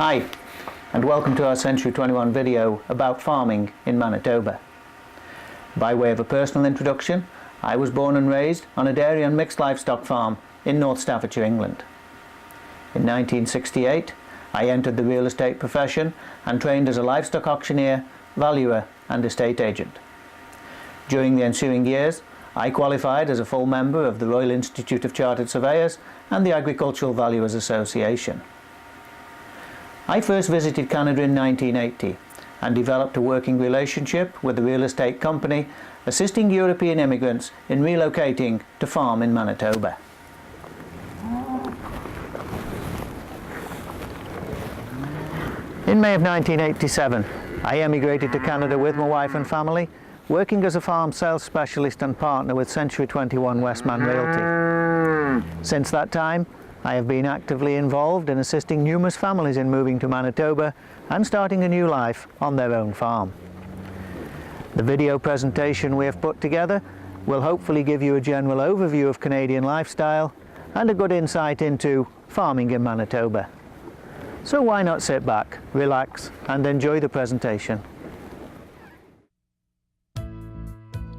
Hi, and welcome to our Century 21 video about farming in Manitoba. By way of a personal introduction, I was born and raised on a dairy and mixed livestock farm in North Staffordshire, England. In 1968, I entered the real estate profession and trained as a livestock auctioneer, valuer and estate agent. During the ensuing years, I qualified as a full member of the Royal Institute of Chartered Surveyors and the Agricultural Valuers Association. I first visited Canada in 1980 and developed a working relationship with a real estate company assisting European immigrants in relocating to farm in Manitoba. In May of 1987, I emigrated to Canada with my wife and family, working as a farm sales specialist and partner with Century 21 Westman Realty. Since that time, I have been actively involved in assisting numerous families in moving to Manitoba and starting a new life on their own farm. The video presentation we have put together will hopefully give you a general overview of Canadian lifestyle and a good insight into farming in Manitoba. So why not sit back, relax and enjoy the presentation.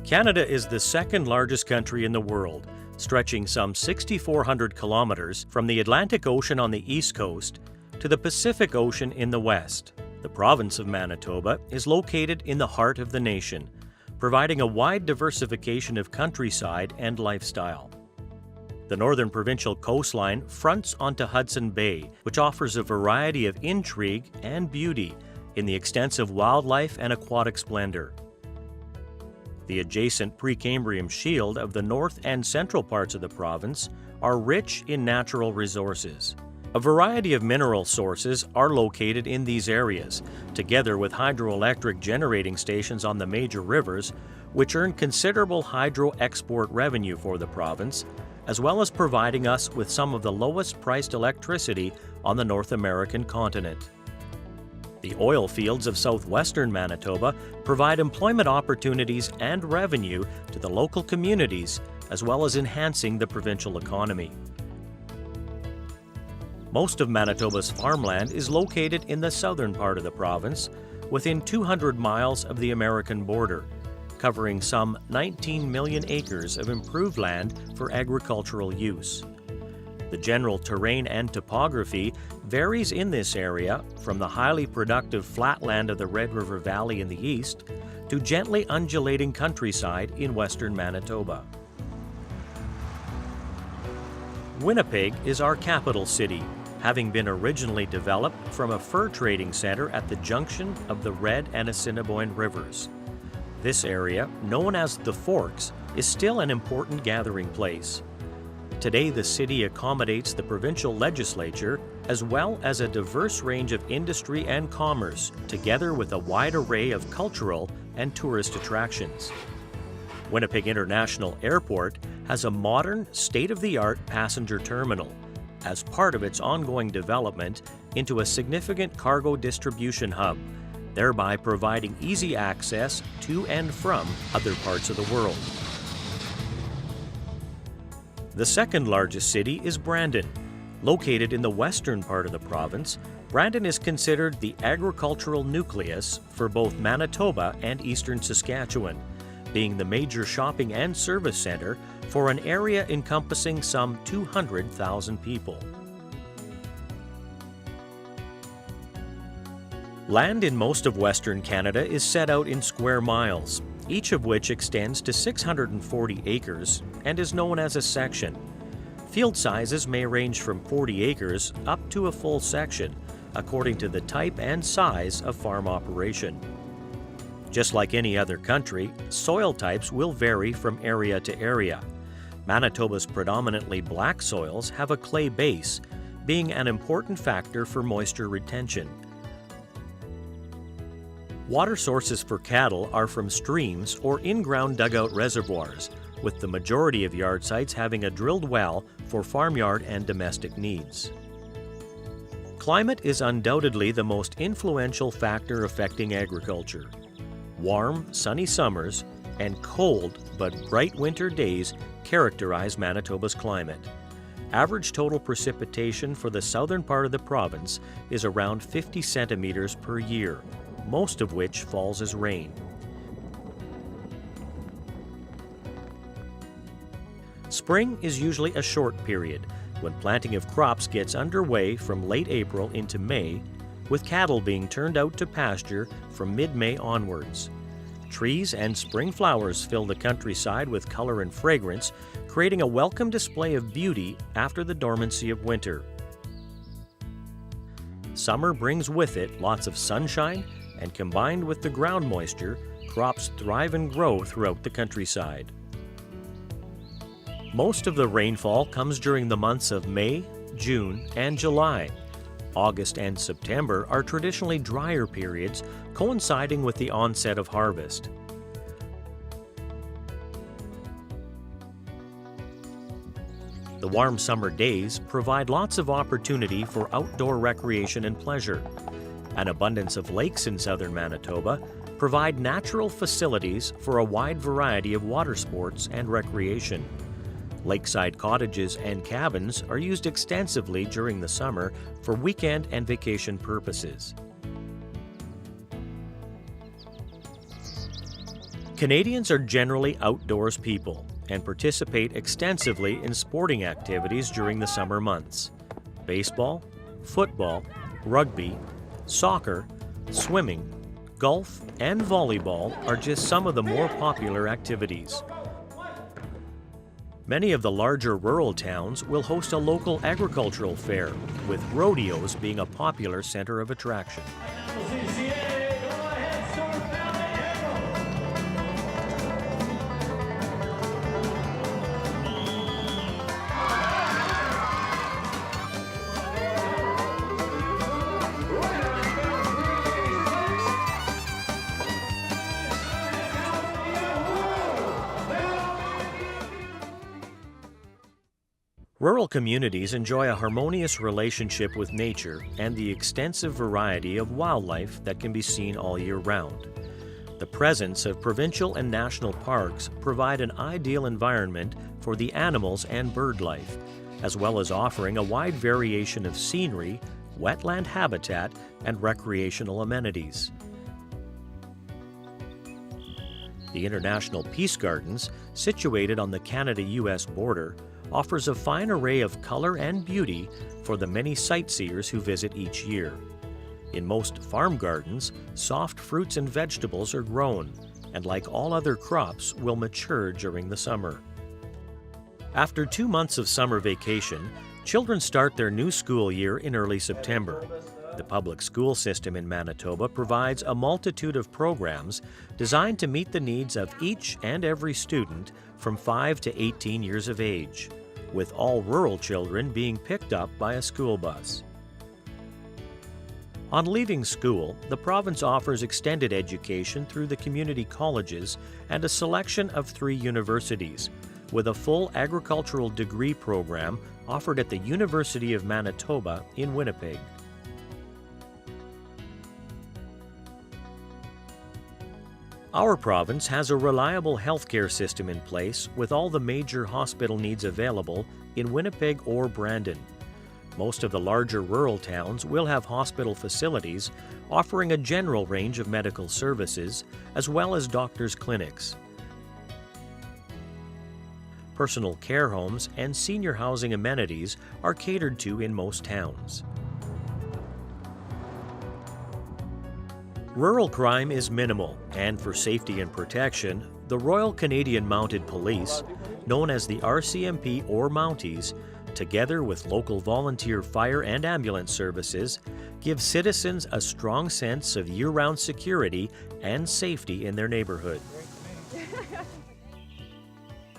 Canada is the second largest country in the world, stretching some 6,400 kilometers from the Atlantic Ocean on the east coast to the Pacific Ocean in the west. The province of Manitoba is located in the heart of the nation, providing a wide diversification of countryside and lifestyle. The northern provincial coastline fronts onto Hudson Bay, which offers a variety of intrigue and beauty in the extensive wildlife and aquatic splendor. The adjacent Precambrian shield of the north and central parts of the province are rich in natural resources. A variety of mineral sources are located in these areas, together with hydroelectric generating stations on the major rivers, which earn considerable hydro export revenue for the province, as well as providing us with some of the lowest priced electricity on the North American continent. The oil fields of southwestern Manitoba provide employment opportunities and revenue to the local communities, as well as enhancing the provincial economy. Most of Manitoba's farmland is located in the southern part of the province, within 200 miles of the American border, covering some 19 million acres of improved land for agricultural use. The general terrain and topography varies in this area from the highly productive flatland of the Red River Valley in the east to gently undulating countryside in western Manitoba. Winnipeg is our capital city, having been originally developed from a fur trading center at the junction of the Red and Assiniboine rivers. This area, known as the Forks, is still an important gathering place. Today, the city accommodates the provincial legislature as well as a diverse range of industry and commerce, together with a wide array of cultural and tourist attractions. Winnipeg International Airport has a modern, state-of-the-art passenger terminal as part of its ongoing development into a significant cargo distribution hub, thereby providing easy access to and from other parts of the world. The second largest city is Brandon. Located in the western part of the province, Brandon is considered the agricultural nucleus for both Manitoba and eastern Saskatchewan, being the major shopping and service center for an area encompassing some 200,000 people. Land in most of Western Canada is set out in square miles, each of which extends to 640 acres and is known as a section. Field sizes may range from 40 acres up to a full section, according to the type and size of farm operation. Just like any other country, soil types will vary from area to area. Manitoba's predominantly black soils have a clay base, being an important factor for moisture retention. Water sources for cattle are from streams or in-ground dugout reservoirs, with the majority of yard sites having a drilled well for farmyard and domestic needs. Climate is undoubtedly the most influential factor affecting agriculture. Warm, sunny summers and cold but bright winter days characterize Manitoba's climate. Average total precipitation for the southern part of the province is around 50 centimeters per year, most of which falls as rain. Spring is usually a short period, when planting of crops gets underway from late April into May, with cattle being turned out to pasture from mid-May onwards. Trees and spring flowers fill the countryside with color and fragrance, creating a welcome display of beauty after the dormancy of winter. Summer brings with it lots of sunshine, and combined with the ground moisture, crops thrive and grow throughout the countryside. Most of the rainfall comes during the months of May, June, and July. August and September are traditionally drier periods, coinciding with the onset of harvest. The warm summer days provide lots of opportunity for outdoor recreation and pleasure. An abundance of lakes in southern Manitoba provide natural facilities for a wide variety of water sports and recreation. Lakeside cottages and cabins are used extensively during the summer for weekend and vacation purposes. Canadians are generally outdoors people and participate extensively in sporting activities during the summer months. Baseball, football, rugby, soccer, swimming, golf, and volleyball are just some of the more popular activities. Many of the larger rural towns will host a local agricultural fair, with rodeos being a popular center of attraction. Rural communities enjoy a harmonious relationship with nature and the extensive variety of wildlife that can be seen all year round. The presence of provincial and national parks provide an ideal environment for the animals and bird life, as well as offering a wide variation of scenery, wetland habitat, and recreational amenities. The International Peace Gardens, situated on the Canada-US border, offers a fine array of color and beauty for the many sightseers who visit each year. In most farm gardens, soft fruits and vegetables are grown, and like all other crops, will mature during the summer. After 2 months of summer vacation, children start their new school year in early September. The public school system in Manitoba provides a multitude of programs designed to meet the needs of each and every student from 5 to 18 years of age, with all rural children being picked up by a school bus. On leaving school, the province offers extended education through the community colleges and a selection of 3 universities, with a full agricultural degree program offered at the University of Manitoba in Winnipeg. Our province has a reliable healthcare system in place with all the major hospital needs available in Winnipeg or Brandon. Most of the larger rural towns will have hospital facilities offering a general range of medical services as well as doctors' clinics. Personal care homes and senior housing amenities are catered to in most towns. Rural crime is minimal, and for safety and protection, the Royal Canadian Mounted Police, known as the RCMP or Mounties, together with local volunteer fire and ambulance services, give citizens a strong sense of year-round security and safety in their neighborhood.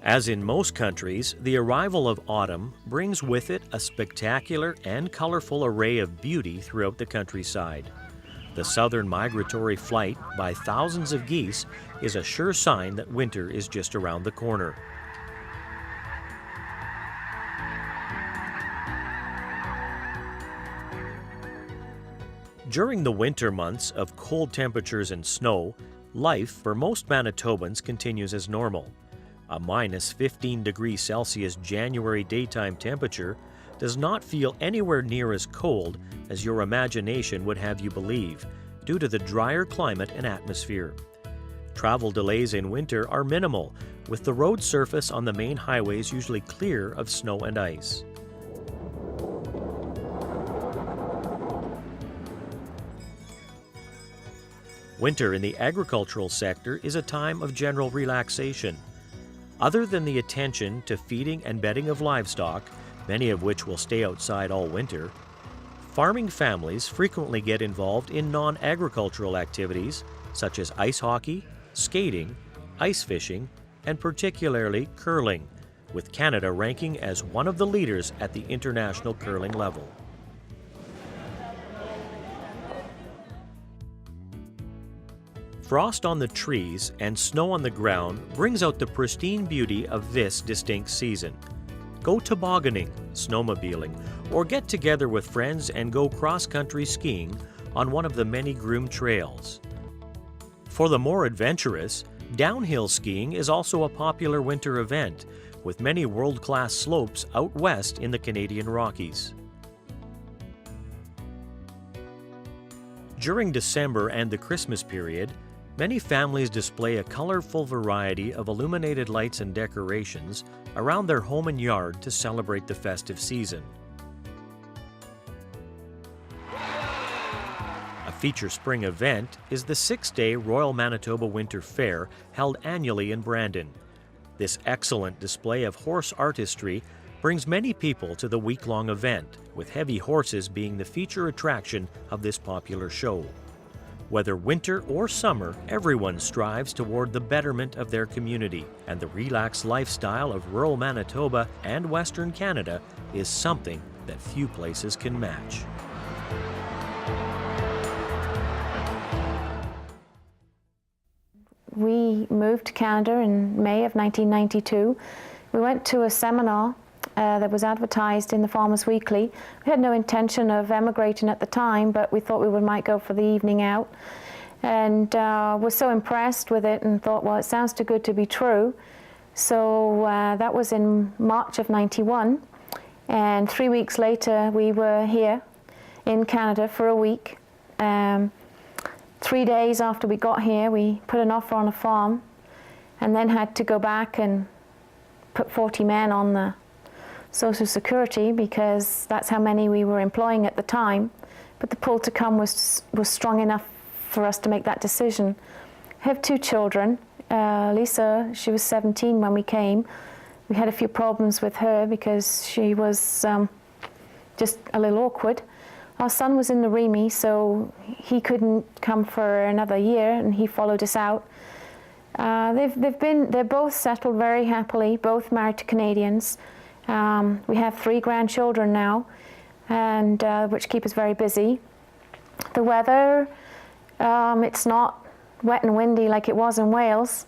As in most countries, the arrival of autumn brings with it a spectacular and colorful array of beauty throughout the countryside. The southern migratory flight by thousands of geese is a sure sign that winter is just around the corner. During the winter months of cold temperatures and snow, life for most Manitobans continues as normal. A minus 15 degrees Celsius January daytime temperature does not feel anywhere near as cold as your imagination would have you believe, due to the drier climate and atmosphere. Travel delays in winter are minimal, with the road surface on the main highways usually clear of snow and ice. Winter in the agricultural sector is a time of general relaxation. Other than the attention to feeding and bedding of livestock, many of which will stay outside all winter, farming families frequently get involved in non-agricultural activities such as ice hockey, skating, ice fishing, and particularly curling, with Canada ranking as one of the leaders at the international curling level. Frost on the trees and snow on the ground brings out the pristine beauty of this distinct season. Go tobogganing, snowmobiling, or get together with friends and go cross-country skiing on one of the many groomed trails. For the more adventurous, downhill skiing is also a popular winter event, with many world-class slopes out west in the Canadian Rockies. During December and the Christmas period, many families display a colorful variety of illuminated lights and decorations around their home and yard to celebrate the festive season. A feature spring event is the 6-day Royal Manitoba Winter Fair held annually in Brandon. This excellent display of horse artistry brings many people to the week-long event, with heavy horses being the feature attraction of this popular show. Whether winter or summer, everyone strives toward the betterment of their community, and the relaxed lifestyle of rural Manitoba and Western Canada is something that few places can match. We moved to Canada in May of 1992. We went to a seminar that was advertised in the Farmers Weekly. We had no intention of emigrating at the time, but we thought we might go for the evening out. And was so impressed with it and thought, well, it sounds too good to be true. So that was in March of '91. And 3 weeks later, we were here in Canada for a week. 3 days after we got here, we put an offer on a farm and then had to go back and put 40 men on the Social Security because that's how many we were employing at the time. But the pull to come was strong enough for us to make that decision. I have 2 children. Lisa, she was 17 when we came. We had a few problems with her because she was just a little awkward. Our son was in the REME, so he couldn't come for another year, and he followed us out. They're both settled very happily, both married to Canadians. We have 3 grandchildren now, and which keep us very busy. The weather, it's not wet and windy like it was in Wales.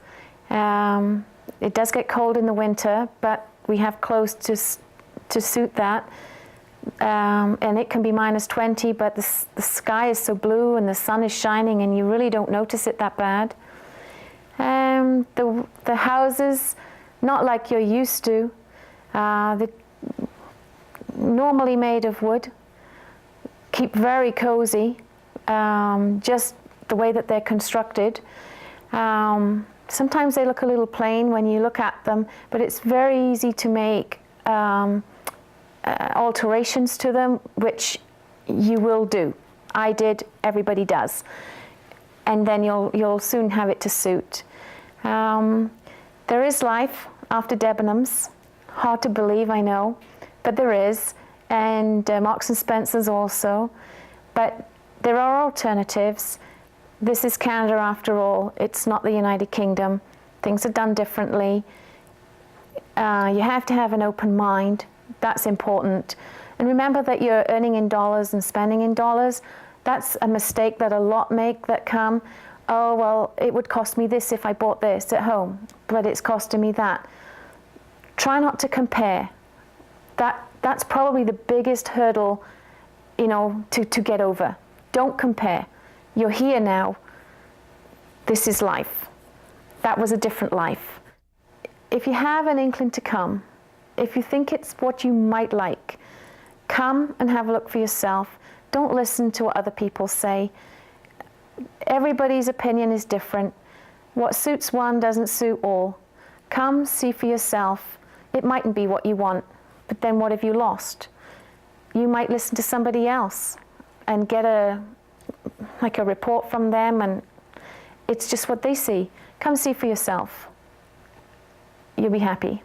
It does get cold in the winter, but we have clothes to suit that. And it can be minus 20, but the sky is so blue and the sun is shining and you really don't notice it that bad. The houses, not like you're used to, they're normally made of wood, keep very cozy, just the way that they're constructed. Sometimes they look a little plain when you look at them, but it's very easy to make alterations to them, which you will do. I did, everybody does. And then you'll soon have it to suit. There is life after Debenhams. Hard to believe, I know, but there is. And Marks and Spencer's also. But there are alternatives. This is Canada after all. It's not the United Kingdom. Things are done differently. You have to have an open mind. That's important. And remember that you're earning in dollars and spending in dollars. That's a mistake that a lot make that come, oh, well, it would cost me this if I bought this at home, but it's costing me that. Try not to compare. That's probably the biggest hurdle, you know, to get over. Don't compare. You're here now. This is life. That was a different life. if you have an inkling to come, if you think it's what you might like, come and have a look for yourself. Don't listen to what other people say. Everybody's opinion is different. What suits one doesn't suit all. Come, see for yourself. It mightn't be what you want, but then what have you lost? You might listen to somebody else and get a report from them, and it's just what they see. Come see for yourself. You'll be happy.